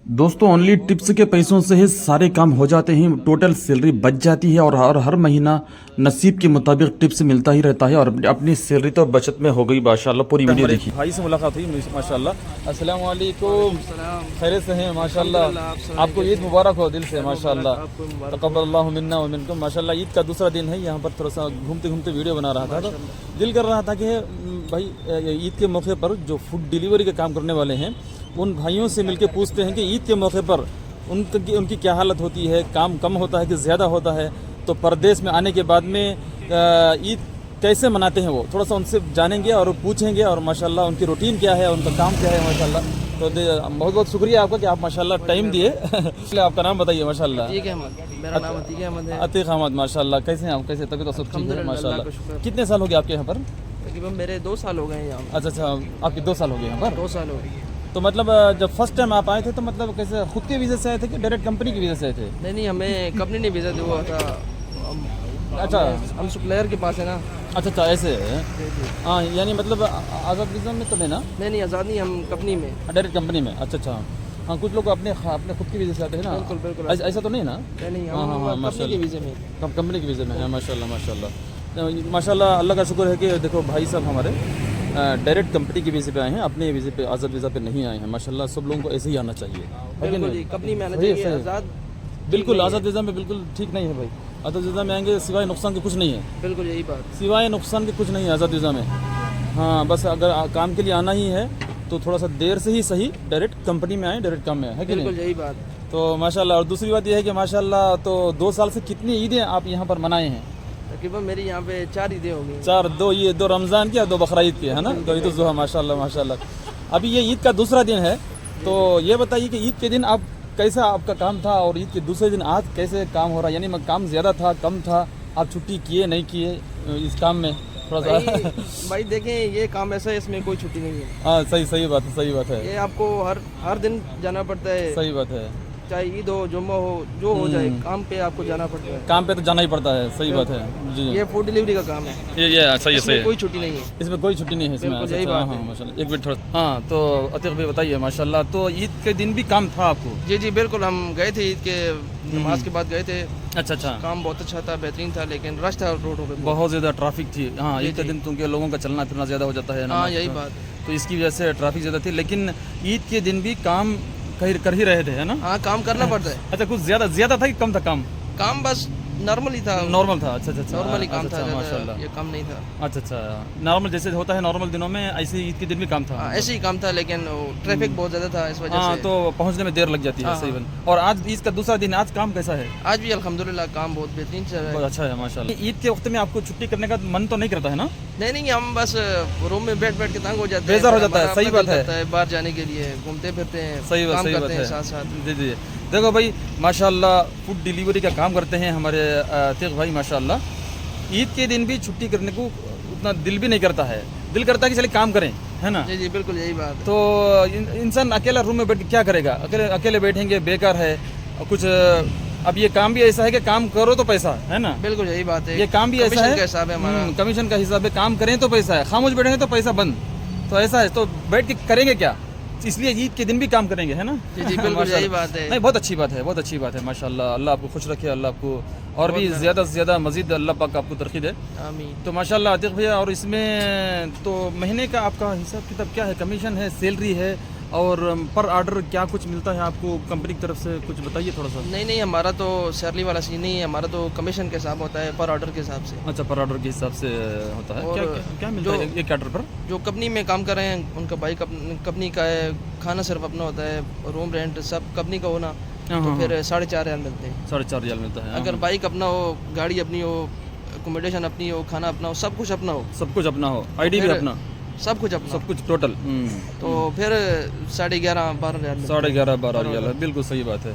दोस्तों only tips के पैसों से ही सारे काम हो जाते हैं। टोटल सैलरी बच जाती है और हर महीना नसीब के मुताबिक टिप्स मिलता ही रहता है। और अपनी सैलरी तो बचत में हो गई माशाल्लाह। पूरी वीडियो देखिए। भाई से मुलाकात हुई माशाल्लाह। अस्सलाम वालेकुम। खैरियत से हैं माशाल्लाह। आपको ईद मुबारक हो दिल से माशाल्लाह। तक़ब्बलल्लाहु मिन्ना व मिनकुम। माशाल्लाह ईद का दूसरा दिन है। यहाँ पर थोड़ा सा घूमते घूमते वीडियो बना रहा था तो दिल कर रहा था कि भाई ईद के मौके पर जो फूड डिलीवरी का काम करने वाले हैं उन भाइयों से मिलके पूछते हैं कि ईद के मौके पर उनकी क्या हालत होती है, काम कम होता है कि ज़्यादा होता है, तो परदेश में आने के बाद में ईद कैसे मनाते हैं वो थोड़ा सा उनसे जानेंगे और पूछेंगे। और माशाल्लाह उनकी रूटीन क्या है, उनका काम क्या है माशाल्लाह। तो बहुत बहुत शुक्रिया आपका कि आप माशाल्लाह टाइम दिए। इसलिए आपका नाम बताइए माशाल्लाह। अतीक अहमद, मेरा नाम अतीक अहमद है। अतीक अहमद माशाल्लाह। कैसे हैं आप, कैसे तबीयत सब ठीक है माशाल्लाह। कितने साल हो गए आपके यहाँ पर? तकरीबन मेरे 2 साल हो गए हैं यहाँ। अच्छा, आपके 2 साल हो गए यहाँ पर? 2 साल हो गए। तो मतलब जब फर्स्ट टाइम आप आए थे तो मतलब कैसे खुद के वीज़े से आए थे कि डायरेक्ट कंपनी की वीज़े से आए थे? नहीं, हमें कंपनी ने वीज़ा दिया हुआ था। अच्छा, हम सुप्लायर के पास है ना। अच्छा ऐसे है। हाँ, यानी मतलब आज़ाद वीज़ा में तो नहीं ना? नहीं, आज़ाद नहीं, हम कंपनी में, डायरेक्ट कंपनी में। अच्छा। हाँ, कुछ लोग अपने खुद की वीज़े से आते हैं ना। बिल्कुल ऐसा तो नहीं ना? नहीं, हाँ, हम कंपनी के वीज़े में, कंपनी के वीज़े में है माशाल्लाह। अल्लाह का शुक्र है कि देखो भाई साहब हमारे डायरेक्ट कंपनी के वीज़े पे आए हैं, अपने वीज़े पे आज़ाद वीज़ा पे नहीं आए हैं माशाल्लाह। सब लोगों को ऐसे ही आना चाहिए, है कि नहीं? कंपनी में आना चाहिए। आज़ाद बिल्कुल, आज़ाद वीज़ा में बिल्कुल ठीक नहीं है भाई। आज़ाद वीज़ा में आएंगे सिवाय नुकसान के कुछ नहीं है। बिल्कुल यही बात, सिवाय नुकसान के कुछ नहीं है आज़ाद वीज़ा में। हाँ, बस अगर काम के लिए आना ही है तो थोड़ा सा देर से ही सही डायरेक्ट कंपनी में आए, डायरेक्ट काम में है कि नहीं? बिल्कुल यही बात। तो माशाल्लाह। और दूसरी बात यह है कि माशाल्लाह तो 2 साल से कितनी ईदें आप यहाँ पर मनाए हैं? तकरीबन मेरी यहाँ पे 4 ईदें हो गई। 4, 2 रमज़ान की और 2 बकरा ईद की, है ना? 2 ईद उज़्ज़ोहा माशाल्लाह। अभी ये ईद का दूसरा दिन है, तो ये बताइए कि ईद के दिन आप कैसा आपका काम था और ईद के दूसरे दिन आज कैसे काम हो रहा है? यानी काम ज़्यादा था, कम था, आप छुट्टी किए नहीं किए इस काम में थोड़ा सा? भाई देखें, ये काम ऐसा है, इसमें कोई छुट्टी नहीं है। हाँ, सही बात है। ये आपको हर दिन जाना पड़ता है। सही बात है। चाहे ईद हो, जुम्मा हो, जो हो जाए, काम पे आपको जाना पड़ता है। काम पे तो जाना ही पड़ता है। सही बात है जी। ये फूड डिलीवरी का काम है। ये सही है। कोई छुट्टी नहीं है, इसमें कोई छुट्टी नहीं है इसमें। बिल्कुल यही बात है। माशाल्लाह। एक मिनट थोड़ा। हाँ, तो अतीक भाई बताइए माशाल्लाह। तो ईद के दिन भी काम था आपको? जी बिल्कुल। हम गए थे ईद के नमाज के बाद गए थे। अच्छा। काम बहुत अच्छा था, बेहतरीन था, लेकिन रश था रोडों पे, बहुत ज़्यादा ट्रैफिक थी। हाँ, ईद के दिन क्योंकि लोगों का चलना फिरना ज़्यादा हो जाता है ना। हाँ, यही बात। तो इसकी वजह से ट्रैफिक ज़्यादा थी, लेकिन ईद के दिन भी काम कर ही रहे थे, है ना? हाँ, काम करना पड़ता है। अच्छा, कुछ ज़्यादा था कि कम था काम? काम बस नॉर्मल ही था। नॉर्मल था। अच्छा। नॉर्मल ही काम था माशाल्लाह। ये काम नहीं था। अच्छा। नॉर्मल जैसे होता है नॉर्मल दिनों में, ऐसे ईद के दिन भी काम था? ऐसे ही काम था, लेकिन ट्रैफिक बहुत ज़्यादा था, इस वजह हाँ, से तो पहुंचने में देर लग जाती है। सही बात। और आज ईद का दूसरा दिन, आज काम कैसा है? आज भी अल्हम्दुलिल्लाह काम बहुत बेहतरीन चल रहा है। बहुत अच्छा है माशाल्लाह। ईद के वक्त में आपको छुट्टी करने का मन तो नहीं करता है ना? नहीं, हम बस रूम में बैठ के तंग हो जाते हैं, बेजार हो जाता है। सही बात है। बाहर जाने के लिए घूमते फिरते हैं, सही बात है साथ। जी। देखो भाई माशाल्लाह, फूड डिलीवरी का काम करते हैं हमारे अतीक भाई माशाल्लाह। ईद के दिन भी छुट्टी करने को उतना दिल भी नहीं करता है, दिल करता है कि चलिए काम करें, है ना? जी बिल्कुल यही बात। तो इंसान अकेला रूम में बैठ के क्या करेगा? अकेले बैठेंगे, बेकार है कुछ। अब ये काम भी ऐसा है कि काम करो तो पैसा, है ना? बिल्कुल यही बात है। ये काम भी ऐसा है, कमीशन का हिसाब है। काम करें तो पैसा है, खामोश बैठेंगे तो पैसा बंद। तो ऐसा है, तो बैठ के करेंगे क्या? इसलिए ईद के दिन भी काम करेंगे, है ना? जी बिल्कुल यही बात है। नहीं, बहुत अच्छी बात है माशाल्लाह। अल्लाह आपको खुश रखे, अल्लाह आपको और भी ज़्यादा से ज़्यादा मज़ीद अल्लाह पाक आपको तरक्की दे, आमीन। तो माशाल्लाह अतीक भैया। और इसमें तो महीने का आपका हिसाब किताब क्या है? कमीशन है, सैलरी है, और पर ऑर्डर क्या कुछ मिलता है आपको कंपनी की तरफ से? कुछ बताइए थोड़ा सा। नहीं, हमारा तो सैलरी वाला सीन नहीं है, हमारा तो कमीशन के हिसाब होता है, पर ऑर्डर के हिसाब से। अच्छा, पर ऑर्डर के हिसाब से होता है। क्या मिलता है एक ऑर्डर पर? जो कंपनी में काम कर रहे हैं उनका बाइक कंपनी का है, खाना सिर्फ अपना होता है, रूम रेंट सब कंपनी का होना, तो फिर 4.5 रियाल मिलते हैं। 4.5 रियाल मिलता है। अगर बाइक अपना हो, गाड़ी अपनी हो, अकोमोडेशन अपनी हो, खाना अपना हो, सब कुछ अपना हो, आईडी भी अपना, सब कुछ टोटल। तो फिर 11.5-12 रियाल। 11.5-12 रियाल है, बिल्कुल सही बात है।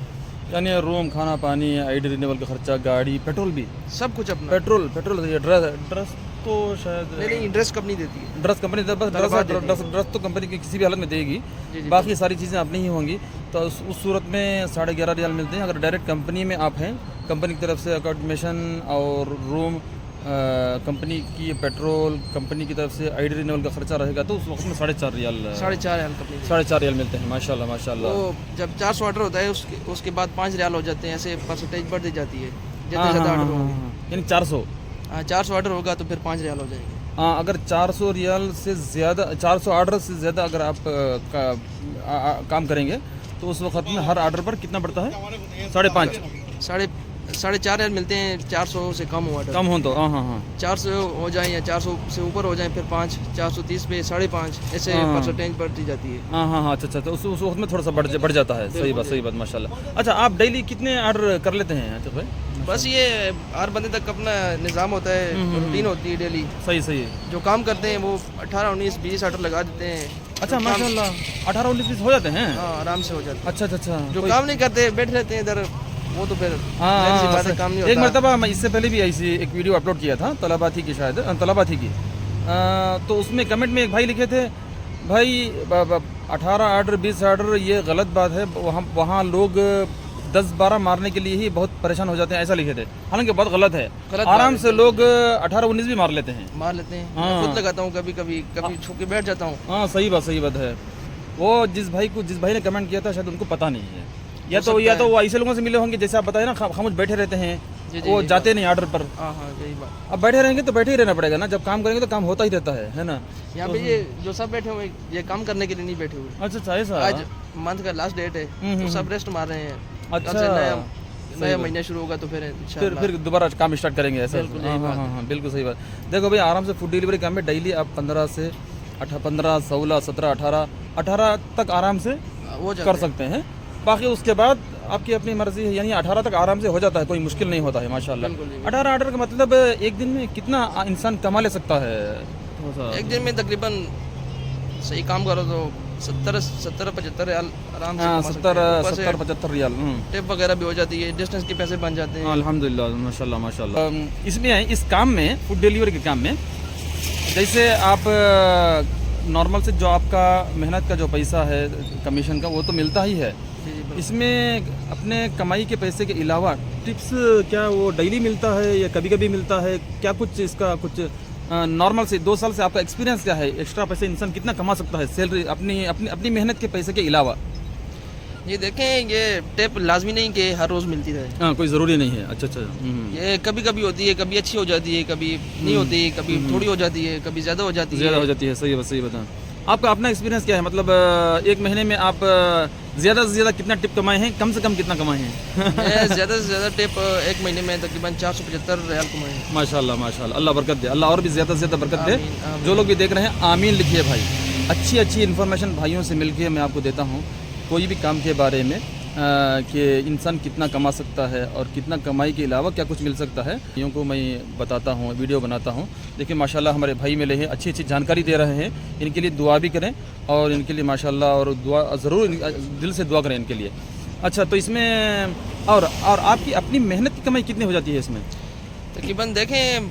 यानी रूम, खाना, पानी, आईडी रिन्यूअल का खर्चा, गाड़ी, पेट्रोल भी सब कुछ अपना। पेट्रोल ड्रेस तो शायद नहीं, ड्रेस कंपनी देती है। ड्रेस कंपनी ड्रेस तो कंपनी की किसी भी हालत में देगी, बाकी सारी चीज़ें अपनी ही होंगी। तो उस सूरत में 11.5 रियाल मिलते हैं। अगर डायरेक्ट कंपनी में आप हैं, कंपनी की तरफ से अकोमोडेशन और रूम कंपनी की पेट्रोल कंपनी की तरफ से आईडी रिन्यूअल का खर्चा रहेगा तो उस वक्त में 4.5 रियाल 4.5 रियाल कंपनी 4.5 रियाल मिलते हैं। माशाल्लाह माशाल्लाह। वो जब 400 ऑर्डर होता है उसके बाद 5 रियाल हो जाते हैं, ऐसे परसेंटेज बढ़ती जाती है जितने ज़्यादा ऑर्डर होंगे। यानी 400। हाँ 400 ऑर्डर होगा तो फिर 5 रियाल हो जाएंगे। हाँ, अगर 400 रियाल से ज़्यादा 400 ऑर्डर से ज़्यादा अगर आप काम करेंगे तो उस वक्त में हर ऑर्डर पर कितना बढ़ता है? 5.5 4.5 रियाल मिलते हैं 400 से कम हो ऑर्डर। कम हो तो। हाँ हाँ हाँ 400 हो जाए या 400 से ऊपर हो जाए फिर 5, 430 पे 5.5 ऐसे परसेंटेज बढ़ती जाती है। हाँ हाँ हाँ। अच्छा तो उस वक्त में थोड़ा सा बढ़ जाता है। सही बात माशाल्लाह। अच्छा, आप डेली कितने ऑर्डर कर लेते हैं आतिफ भाई? बस ये हर बंदे तक अपना निज़ाम होता है, रूटीन होती है डेली। सही। जो काम करते हैं वो 18, 19, 20 ऑर्डर लगा देते हैं। अच्छा माशाल्लाह 18, 19, 20 हो जाते हैं। हाँ आराम से हो जाते हैं। अच्छा। जो काम नहीं करते बैठे रहते हैं इधर, वो तो फिर हाँ, काम नहीं होता। एक मरतबा मैं इससे पहले भी ऐसी एक वीडियो अपलोड किया था, तलबा थी की तो उसमें कमेंट में एक भाई लिखे थे, भाई 18 ऑर्डर 20 ऑर्डर ये गलत बात है, वहाँ लोग 10-12 मारने के लिए ही बहुत परेशान हो जाते हैं, ऐसा लिखे थे। हालांकि बहुत गलत है, आराम से लोग 18-19 भी मार लेते हैं। मैं खुद लगाता हूँ, कभी छुप के बैठ जाता हूँ। हाँ सही बात है। वो जिस भाई ने कमेंट किया था शायद उनको पता नहीं है, या तो वो ऐसे लोगों से मिले होंगे जैसे आप बताए ना, खामोश बैठे रहते हैं, वो जाते नहीं ऑर्डर पर। हाँ यही बात। अब बैठे रहेंगे तो बैठे ही रहना पड़ेगा ना, जब काम करेंगे तो काम होता ही रहता है ना। यहाँ पे ये जो सब बैठे हुए ये काम करने के लिए नहीं बैठे हुए। अच्छा ऐसा। आज मंथ का लास्ट डेट है तो सब रेस्ट मार रहे हैं। अच्छा, नया महीना शुरू होगा तो फिर दोबारा काम स्टार्ट करेंगे ऐसा। बिल्कुल सही बात। हाँ बिल्कुल सही बात। देखो भाई, आराम से फूड डिलीवरी काम में डेली आप 15 से 15, 16, 17, 18 तक आराम से वो कर सकते हैं। बाकी उसके बाद आपकी अपनी मर्जी है, यानी 18 तक आराम से हो जाता है, कोई मुश्किल नहीं होता है माशाल्लाह। 18 ऑर्डर का मतलब एक दिन में कितना इंसान कमा ले सकता है? एक दिन में तकरीबन सही काम करो तो 70-75 रियाल आराम से। 70-75 रियाल। टिप वगैरह भी हो जाती है, डिस्टेंस के पैसे बन जाते हैं। अल्हम्दुलिल्लाह माशाल्लाह। इसमें इस काम में, फूड डिलीवरी के काम में, जैसे आप नॉर्मल से जो आपका मेहनत का जो पैसा है कमीशन का वो तो मिलता ही है, इसमें अपने कमाई के पैसे के अलावा टिप्स क्या वो डेली मिलता है या कभी कभी मिलता है? क्या कुछ इसका कुछ नॉर्मल से 2 साल से आपका एक्सपीरियंस क्या है? एक्स्ट्रा पैसे इंसान कितना कमा सकता है सैलरी अपनी मेहनत के पैसे के अलावा? ये देखें, ये टिप लाजमी नहीं कि हर रोज़ मिलती रहे। हाँ, कोई ज़रूरी नहीं है। अच्छा। ये कभी कभी होती है, कभी अच्छी हो जाती है, कभी नहीं होती, कभी थोड़ी हो जाती है, कभी ज़्यादा हो जाती है। सही बता। आपका अपना एक्सपीरियंस क्या है? मतलब एक महीने में आप ज़्यादा से ज़्यादा कितना टिप कमाए हैं, कम से कम कितना कमाए हैं? मैं ज़्यादा से ज़्यादा टिप एक महीने में तकरीबन 475 रियाल कमाए हैं। माशाल्लाह। अल्लाह बरकत दे, अल्लाह और भी ज़्यादा से ज़्यादा बरकत दे। जो लोग भी देख रहे हैं आमीन लिखिए भाई। अच्छी इन्फॉर्मेशन भाइयों से मिलकर मैं आपको देता हूँ कोई भी काम के बारे में, कि इंसान कितना कमा सकता है और कितना कमाई के अलावा क्या कुछ मिल सकता है, भाइयों को मैं बताता हूँ, वीडियो बनाता हूँ। देखिए माशाल्लाह हमारे भाई मिले हैं, अच्छी जानकारी दे रहे हैं। इनके लिए दुआ भी करें और इनके लिए माशाल्लाह और दुआ ज़रूर दिल से दुआ करें इनके लिए। अच्छा, तो इसमें और आपकी अपनी मेहनत की कमाई कितनी हो जाती है इसमें? तकरीबन देखें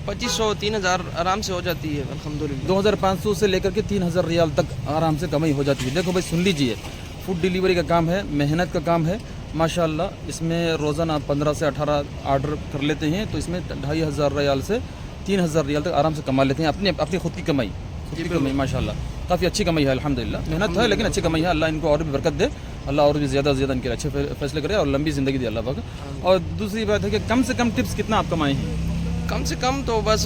2500-3000 आराम से हो जाती है अल्हम्दुलिल्लाह। 2500 से लेकर के 3000 रियाल तक आराम से कमाई हो जाती है। देखो भाई, सुन लीजिए, फूड डिलीवरी का काम है, मेहनत का काम है माशाल्लाह। इसमें रोज़ाना 15 से 18 ऑर्डर कर लेते हैं तो इसमें 2500 रियाल से 3000 रियाल तक आराम से कमा लेते हैं, अपनी खुद की कमाई माशाल्लाह। काफ़ी अच्छी कमाई है अल्हम्दुलिल्लाह। मेहनत है लेकिन अच्छी कमाई है। अल्लाह इनको और भी बरकत दे, अल्लाह और भी ज़्यादा से ज़्यादा इनके अच्छे फैसले करे और लंबी ज़िंदगी दे अल्लाह पाक। और दूसरी बात है कि कम से कम टिप्स कितना आप कमाए हैं? कम से कम तो बस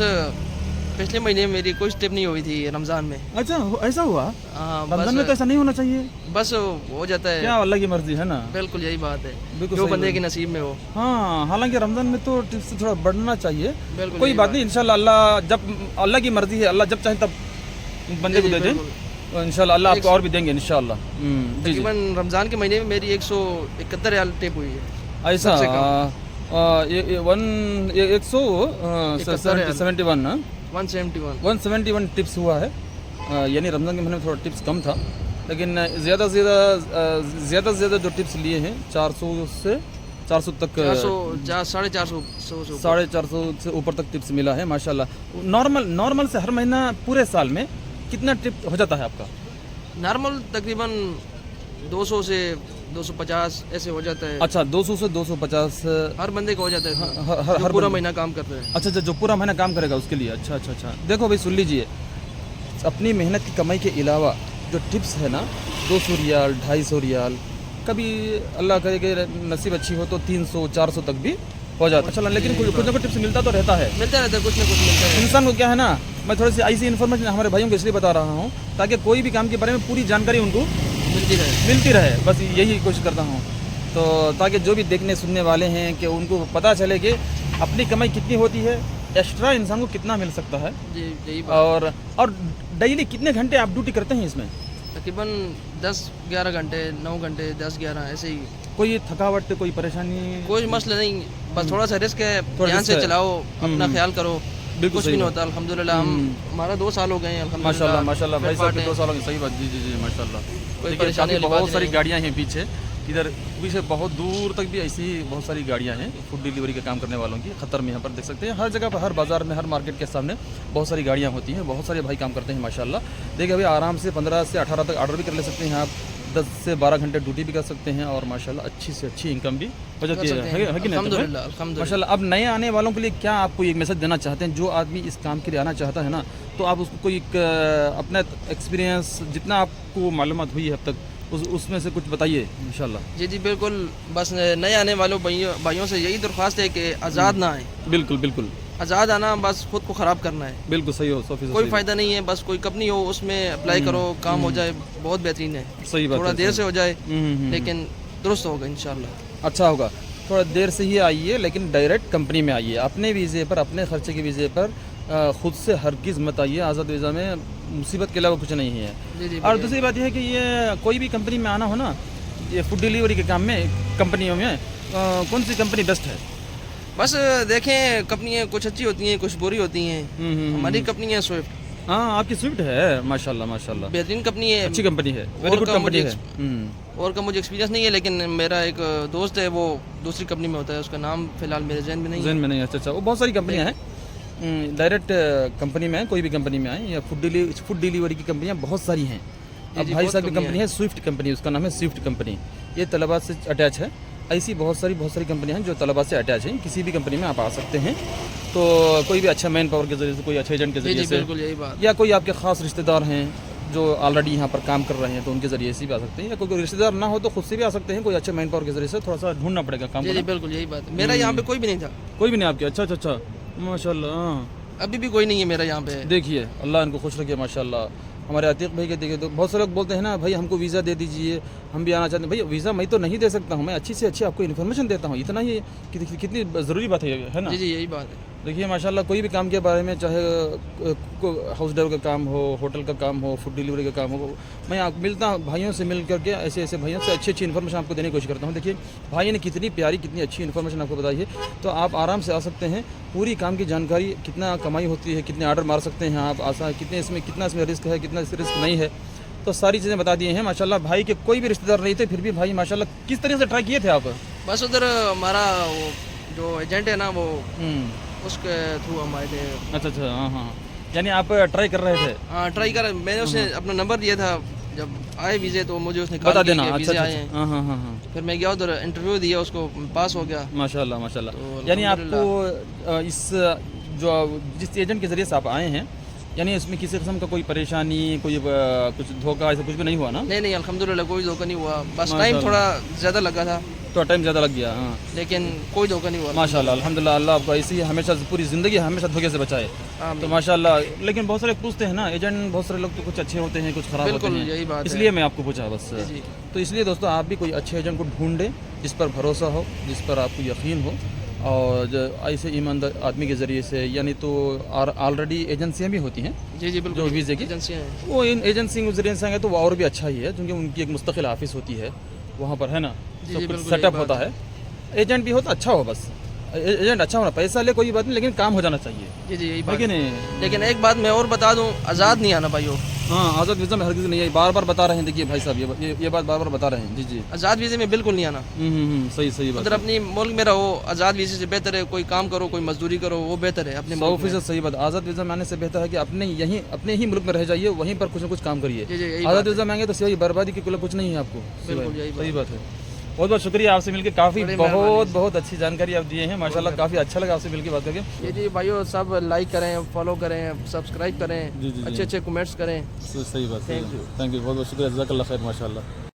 पिछले महीने मेरी कोई टिप नहीं हुई थी रमज़ान में। अच्छा, ऐसा हुआ? हाँ, रमज़ान में तो ऐसा नहीं होना चाहिए। बस हो जाता है, क्या अल्लाह की मर्जी है ना। बिल्कुल यही बात है, जो बंदे के नसीब में हो। हाँ, हालांकि रमज़ान में तो टिप्स से थोड़ा बढ़ना चाहिए। कोई बात नहीं, इंशाल्लाह अल्लाह जब अल्लाह की मर्जी है, अल्लाह जब चाहे तब बंदे को दे दे, इंशाल्लाह अल्लाह आपको और भी देंगे इंशाल्लाह। तकरीबन रमज़ान के महीने में मेरी 171 रियाल टिप हुई है। ऐसा 171 टिप्स हुआ है, यानी रमज़ान के महीने में थोड़ा टिप्स कम था, लेकिन ज़्यादा से ज़्यादा जो टिप्स लिए हैं 400 से 400 तक, 450 से ऊपर तक टिप्स मिला है माशाल्लाह। नॉर्मल से हर महीना पूरे साल में कितना टिप हो जाता है आपका? नॉर्मल तकरीबन 200 से 250 ऐसे हो जाता है। अच्छा 200 से 250 हर बंदे का हो जाता है हर पूरा बंदे- महीना काम करते हैं। अच्छा अच्छा, जो पूरा महीना काम करेगा उसके लिए। अच्छा अच्छा अच्छा, देखो भाई सुन लीजिए, अपनी मेहनत की कमाई के अलावा जो टिप्स है ना, 200 रियाल 250 रियाल, कभी अल्लाह करे कि नसीब अच्छी हो तो 300 400 तक भी हो जाता है। चलो, लेकिन कुछ ना कुछ टिप्स मिलता तो रहता है मिलता रहता है, कुछ ना कुछ मिलता है। इंसान को। क्या है ना, मैं थोड़ी सी ऐसी इन्फॉर्मेशन हमारे भाइयों को इसलिए बता रहा हूँ ताकि कोई भी काम के बारे में पूरी जानकारी उनको मिलती रहे, बस यही कोशिश करता हूँ। तो ताकि जो भी देखने सुनने वाले हैं कि उनको पता चले कि अपनी कमाई कितनी होती है, एक्स्ट्रा इंसान को कितना मिल सकता है, जी यही बात। और डेली कितने घंटे आप ड्यूटी करते हैं इसमें? तकरीबन 10-11 घंटे, 9 घंटे, 10-11 ऐसे ही। कोई थकावट, कोई परेशानी? कोई मसला नहीं, बस थोड़ा सा रिस्क है, थोड़ा ध्यान से रिस्क है। चलाओ, अपना ख्याल करो, बिल्कुल कुछ सही भी नहीं बात। होता। अल्हम्दुलिल्लाह हमारा 2 साल हो गए हैं अल्हम्दुलिल्लाह। माशाल्लाह माशाल्लाह भाई साहब के फिट 2 सालों की, सही बात। जी जी जी माशाल्लाह। कोई देखिए, परेशानी काफी वाली बहुत बात सारी नहीं। गाड़ियां हैं पीछे, इधर पीछे बहुत दूर तक भी ऐसी बहुत सारी गाड़ियां हैं फूड डिलीवरी का काम करने वालों की। खतर में यहाँ पर देख सकते हैं, हर जगह पर, हर बाजार में, हर मार्केट के सामने बहुत सारी गाड़ियां होती हैं, बहुत सारे भाई काम करते हैं माशाल्लाह। देखिए अभी आराम से 15 से 18 तक ऑर्डर भी कर ले सकते हैं आप, 10 से 12 घंटे ड्यूटी भी कर सकते हैं, और माशाल्लाह अच्छी से अच्छी इनकम भी हो जाती है कि नहीं? अल्हम्दुलिल्लाह अल्हम्दुलिल्लाह। माशाल्लाह। अब नए आने वालों के लिए क्या आपको एक मैसेज देना चाहते हैं? जो आदमी इस काम के लिए आना चाहता है ना, तो आप उसको कोई अपना एक्सपीरियंस जितना आपको मालूमात हुई है अब तक उसमें से कुछ बताइए इंशाल्लाह। जी जी बिल्कुल, बस नए आने वालों भाइयों से यही दरख्वास्त है कि आज़ाद ना आए। बिल्कुल बिल्कुल आज़ाद आना बस खुद को ख़राब करना है, बिल्कुल सही हो, 100% कोई फ़ायदा नहीं है। बस कोई कंपनी हो उसमें अप्लाई करो, काम हो जाए, बहुत बेहतरीन है। सही बात थोड़ा है, देर सही। से हो जाए लेकिन दुरुस्त होगा इंशाल्लाह। अच्छा होगा। थोड़ा देर से ही आइए, लेकिन डायरेक्ट कंपनी में आइए, अपने वीज़े पर, अपने खर्चे के वीज़े पर। खुद से हरगिज़ मत आइए। आज़ाद वीज़ा में मुसीबत के अलावा कुछ नहीं है। जी जी और दूसरी बात यह है कि ये कोई भी कंपनी में आना हो ना, ये फूड डिलीवरी के काम में, कंपनियों में कौन सी कंपनी बेस्ट है? बस देखें, कंपनियाँ कुछ अच्छी होती हैं, कुछ बुरी होती हैं। हमारी कंपनी है स्विफ्ट, हाँ आपकी स्विफ्ट है, माशाल्लाह माशाल्लाह, बेहतरीन कंपनी है, अच्छी कंपनी है, वेरी गुड कंपनी है। और का मुझे एक्सपीरियंस नहीं है, लेकिन मेरा एक दोस्त है वो दूसरी कंपनी में होता है, उसका नाम फिलहाल मेरे जहन में नहीं है। जहन में नहीं है। अच्छा अच्छा, वो बहुत सारी कंपनियां हैं डायरेक्ट कंपनी में, कोई भी कंपनी में आए, या फूड डिलीवरी की कंपनियां बहुत सारी हैं। अब जी, भाई बहुत साहब की कंपनियां कंपनी है स्विफ्ट कंपनी, उसका नाम है स्विफ्ट कंपनी, ये तलबा से अटैच है। ऐसी बहुत सारी कंपनियां हैं जो तलबा से अटैच हैं। किसी भी कंपनी में आप आ सकते हैं, तो कोई भी अच्छा मैन पावर के जरिए से, कोई अच्छे एजेंट के जी जरिए जी से, बिल्कुल यही बात। या कोई आपके ख़ास रिश्तेदार हैं जो ऑलरेडी यहाँ पर काम कर रहे हैं, तो उनके ज़रिए से भी आ सकते हैं, या कोई रिश्तेदार ना हो तो खुद से भी आ सकते हैं। कोई अच्छे मैन पावर के जरिए से थोड़ा सा ढूंढना पड़ेगा काम जी जी करना। बिल्कुल यही बात। मेरा यहाँ पे कोई भी नहीं था, कोई भी नहीं आपके? अच्छा अच्छा अच्छा, माशाल्लाह। हाँ, अभी भी कोई नहीं है मेरा यहाँ पे। देखिए अल्लाह इनको खुश रखे माशाल्लाह। हमारे अतीक भाई के देखिए, तो बहुत सारे लोग बोलते हैं ना, भाई हमको वीज़ा दे दीजिए, हम भी आना चाहते हैं। भाई वीज़ा मैं तो नहीं दे सकता हूँ, मैं अच्छी से अच्छी आपको इन्फॉर्मेशन देता हूँ, इतना ही कितनी ज़रूरी बात है ना। जी जी यही बात है। देखिए माशाल्लाह, कोई भी काम के बारे में, चाहे हाउस ड्राइवर का काम हो, होटल का काम हो, फूड डिलीवरी का काम हो, मैं आप मिलता हूँ भाइयों से, मिल करके ऐसे भाइयों से अच्छी अच्छी इन्फॉर्मेशन आपको देने की कोशिश करता हूँ। देखिए भाई ने कितनी प्यारी, कितनी अच्छी इन्फॉर्मेशन आपको बताई है, तो आप आराम से आ सकते हैं। पूरी काम की जानकारी, कितना कमाई होती है, कितने ऑर्डर मार सकते हैं आप, आसान कितना इसमें रिस्क है, कितना रिस्क नहीं है, तो सारी चीज़ें बता दिए हैं माशाल्लाह। भाई के कोई भी रिश्तेदार नहीं थे, फिर भी भाई माशाल्लाह किस तरह से ट्राई किए थे आप? बस उधर हमारा वो जो एजेंट है ना, वो उसके थ्रू हम आए थे। अच्छा अच्छा, हाँ हाँ, यानी आप ट्राई कर रहे थे? हाँ ट्राई कर, मैंने उसने अपना नंबर दिया था, जब आए वीज़े तो मुझे उसने बता देना। अच्छा वीज़े अच्छा, आए हैं। हाँ हाँ हाँ हाँ, फिर मैं गया उधर, इंटरव्यू दिया, उसको पास हो गया। माशाल्लाह माशाल्लाह। तो यानी आपको जिस एजेंट के ज़रिए से आप आए हैं, यानी इसमें किसी किस्म का कोई परेशानी, कोई कुछ धोखा, ऐसा कुछ भी नहीं हुआ ना? नहीं नहीं अल्हम्दुलिल्लाह कोई धोखा नहीं हुआ, बस टाइम माशाल्लाह। थोड़ा ज़्यादा लगा था, तो टाइम ज़्यादा लग गया। हाँ लेकिन कोई धोखा नहीं हुआ माशाल्लाह अल्हम्दुलिल्लाह, अल्लाह आपको ऐसी हमेशा पूरी ज़िंदगी हमेशा धोखे से बचाए। आमीन। तो माशाल्लाह, लेकिन बहुत सारे पूछते हैं ना एजेंट, बहुत सारे लोग तो कुछ अच्छे होते हैं, कुछ ख़राब होते बिल्कुल हैं, यही बात है। इसलिए मैं आपको पूछा बस। जी जी तो इसलिए दोस्तों, आप भी कोई अच्छे एजेंट को ढूंढें जिस पर भरोसा हो, जिस पर आपको यकीन हो, और ऐसे ईमानदार आदमी के ज़रिए से, यानी तो ऑलरेडी एजेंसियाँ भी होती हैं जी जी जो बिल्कुल, वीज़े की, एजेंसियाँ हैं। वो इन एजेंसी के ज़रिए से आएंगे तो वो और भी अच्छा ही है, क्योंकि उनकी एक मुस्तकिल ऑफिस होती है वहाँ पर, है ना, जी, सब कुछ बिल्कुल सेटअप यही होता है। एजेंट भी हो तो अच्छा हो, बस एजेंट अच्छा होना, पैसा ले कोई बात नहीं, लेकिन काम हो जाना चाहिए, जी जी यही है बात कि है। नहीं? लेकिन एक बात मैं और बता दूं, आज़ाद नहीं आना भाइयों। हाँ, आज़ाद वीज़ा में हरगिज़ नहीं है, बार बार बता रहे हैं। देखिए भाई साहब, ये बात बार बार बता रहे हैं। जी जी, आज़ाद वीज़े में बिल्कुल नहीं आना। सही सही बात उधर अपनी मुल्क में रहो, आज़ाद वीज़े से बेहतर है कोई काम करो, कोई मजदूरी करो, वो बेहतर है अपने मुल्क में। 100% सही बात। आज़ाद वीज़ा में आने से बेहतर है कि अपने ही मुल्क में रह जाइए, वहीं पर कुछ ना कुछ काम करिए। जी जी यही आज़ाद बात है। वीज़ा में आएंगे तो सिवाय बर्बादी के कुछ नहीं है आपको, बिल्कुल यही सही बात है। बहुत बहुत शुक्रिया आपसे मिलकर, काफ़ी बड़ी बहुत बहुत अच्छी जानकारी आप दिए हैं माशाल्लाह, काफ़ी अच्छा लगा आपसे मिलकर बात करके। जी भाइयों, सब लाइक करें, फॉलो करें, सब्सक्राइब करें, अच्छे अच्छे कमेंट्स करें। सही बात, Thank you. थैंक यू, बहुत बहुत शुक्रिया, जज़ाकल्लाह खैर माशाल्लाह।